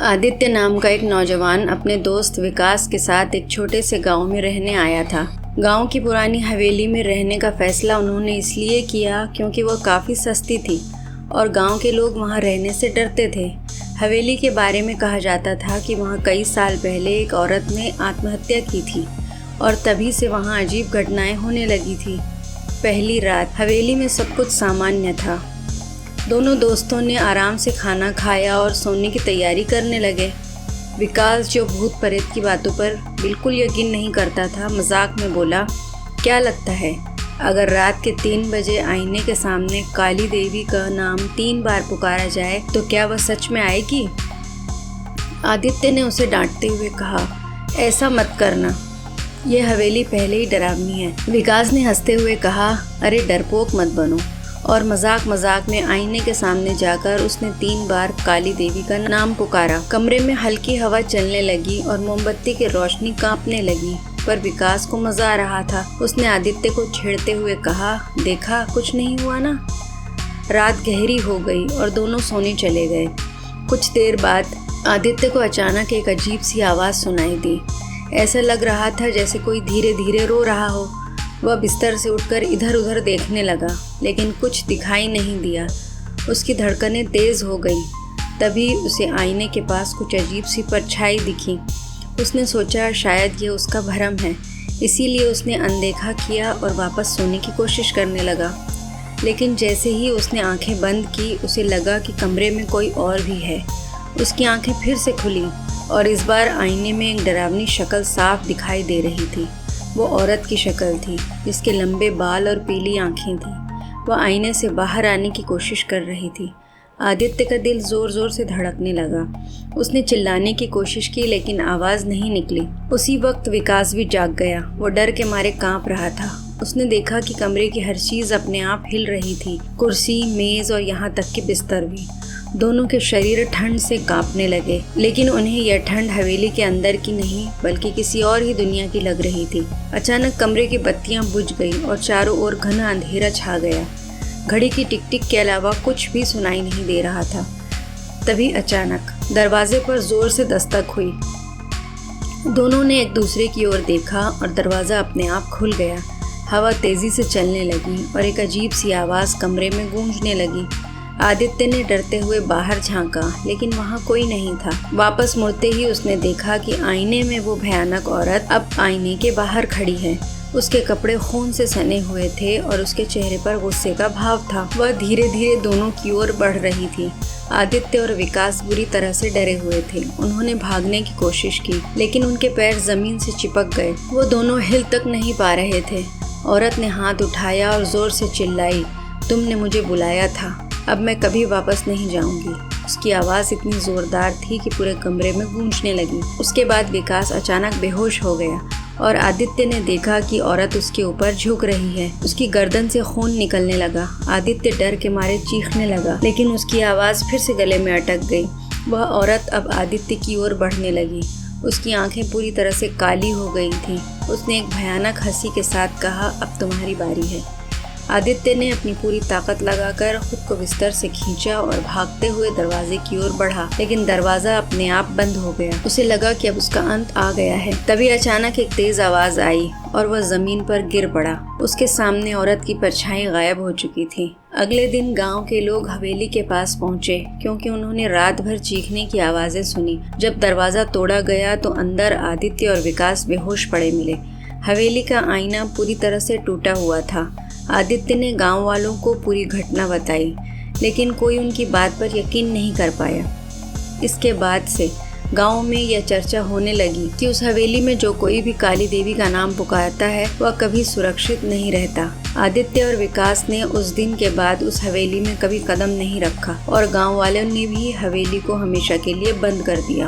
आदित्य नाम का एक नौजवान अपने दोस्त विकास के साथ एक छोटे से गांव में रहने आया था। गांव की पुरानी हवेली में रहने का फैसला उन्होंने इसलिए किया क्योंकि वह काफ़ी सस्ती थी और गांव के लोग वहां रहने से डरते थे। हवेली के बारे में कहा जाता था कि वहां कई साल पहले एक औरत ने आत्महत्या की थी और तभी से वहां अजीब घटनाएं होने लगी थी। पहली रात हवेली में सब कुछ सामान्य था। दोनों दोस्तों ने आराम से खाना खाया और सोने की तैयारी करने लगे। विकास, जो भूत प्रेत की बातों पर बिल्कुल यकीन नहीं करता था, मजाक में बोला, क्या लगता है अगर रात के 3 बजे आईने के सामने काली देवी का नाम 3 बार पुकारा जाए तो क्या वह सच में आएगी? आदित्य ने उसे डांटते हुए कहा, ऐसा मत करना, यह हवेली पहले ही डरावनी है। विकास ने हंसते हुए कहा, अरे डरपोक मत बनो, और मजाक में आईने के सामने जाकर उसने 3 बार काली देवी का नाम पुकारा। कमरे में हल्की हवा चलने लगी और मोमबत्ती की रोशनी कांपने लगी, पर विकास को मजा आ रहा था। उसने आदित्य को छेड़ते हुए कहा, देखा, कुछ नहीं हुआ ना। रात गहरी हो गई और दोनों सोने चले गए। कुछ देर बाद आदित्य को अचानक एक अजीब सी आवाज़ सुनाई दी। ऐसा लग रहा था जैसे कोई धीरे धीरे रो रहा हो। वह बिस्तर से उठकर इधर उधर देखने लगा, लेकिन कुछ दिखाई नहीं दिया। उसकी धड़कनें तेज़ हो गई। तभी उसे आईने के पास कुछ अजीब सी परछाई दिखी। उसने सोचा शायद ये उसका भ्रम है, इसीलिए उसने अनदेखा किया और वापस सोने की कोशिश करने लगा। लेकिन जैसे ही उसने आंखें बंद की, उसे लगा कि कमरे में कोई और भी है। उसकी आंखें फिर से खुली और इस बार आईने में एक डरावनी शक्ल साफ दिखाई दे रही थी। वो औरत की शक्ल थी जिसके लंबे बाल और पीली आंखें थीं। वह आईने से बाहर आने की कोशिश कर रही थी। आदित्य का दिल ज़ोर ज़ोर से धड़कने लगा। उसने चिल्लाने की कोशिश की, लेकिन आवाज़ नहीं निकली। उसी वक्त विकास भी जाग गया। वो डर के मारे कांप रहा था। उसने देखा कि कमरे की हर चीज़ अपने आप हिल रही थी, कुर्सी, मेज़ और यहाँ तक कि बिस्तर भी। दोनों के शरीर ठंड से कांपने लगे, लेकिन उन्हें यह ठंड हवेली के अंदर की नहीं बल्कि किसी और ही दुनिया की लग रही थी। अचानक कमरे की बत्तियां बुझ गईं और चारों ओर घना अंधेरा छा गया। घड़ी की टिक टिक के अलावा कुछ भी सुनाई नहीं दे रहा था। तभी अचानक दरवाजे पर जोर से दस्तक हुई। दोनों ने एक दूसरे की ओर देखा और दरवाज़ा अपने आप खुल गया। हवा तेज़ी से चलने लगी और एक अजीब सी आवाज़ कमरे में गूंजने लगी। आदित्य ने डरते हुए बाहर झांका, लेकिन वहां कोई नहीं था। वापस मुड़ते ही उसने देखा कि आईने में वो भयानक औरत अब आईने के बाहर खड़ी है। उसके कपड़े खून से सने हुए थे और उसके चेहरे पर गुस्से का भाव था। वह धीरे धीरे दोनों की ओर बढ़ रही थी। आदित्य और विकास बुरी तरह से डरे हुए थे। उन्होंने भागने की कोशिश की, लेकिन उनके पैर जमीन से चिपक गए। वो दोनों हिल तक नहीं पा रहे थे। औरत ने हाथ उठाया और जोर से चिल्लाई, तुमने मुझे बुलाया था, अब मैं कभी वापस नहीं जाऊंगी। उसकी आवाज़ इतनी ज़ोरदार थी कि पूरे कमरे में गूंजने लगी। उसके बाद विकास अचानक बेहोश हो गया और आदित्य ने देखा कि औरत उसके ऊपर झुक रही है। उसकी गर्दन से खून निकलने लगा। आदित्य डर के मारे चीखने लगा, लेकिन उसकी आवाज़ फिर से गले में अटक गई। वह औरत अब आदित्य की ओर बढ़ने लगी। उसकी आंखें पूरी तरह से काली हो गई थीं। उसने एक भयानक हंसी के साथ कहा, अब तुम्हारी बारी है। आदित्य ने अपनी पूरी ताकत लगाकर खुद को बिस्तर से खींचा और भागते हुए दरवाजे की ओर बढ़ा, लेकिन दरवाजा अपने आप बंद हो गया। उसे लगा कि अब उसका अंत आ गया है। तभी अचानक एक तेज आवाज आई और वह जमीन पर गिर पड़ा। उसके सामने औरत की परछाई गायब हो चुकी थी। अगले दिन गांव के लोग हवेली के पास पहुंचे क्योंकि उन्होंने रात भर चीखने की आवाजें सुनी। जब दरवाजा तोड़ा गया तो अंदर आदित्य और विकास बेहोश पड़े मिले। हवेली का आईना पूरी तरह से टूटा हुआ था। आदित्य ने गांव वालों को पूरी घटना बताई, लेकिन कोई उनकी बात पर यकीन नहीं कर पाया। इसके बाद से गांव में यह चर्चा होने लगी कि उस हवेली में जो कोई भी काली देवी का नाम पुकारता है वह कभी सुरक्षित नहीं रहता। आदित्य और विकास ने उस दिन के बाद उस हवेली में कभी कदम नहीं रखा और गांव वालों ने भी हवेली को हमेशा के लिए बंद कर दिया।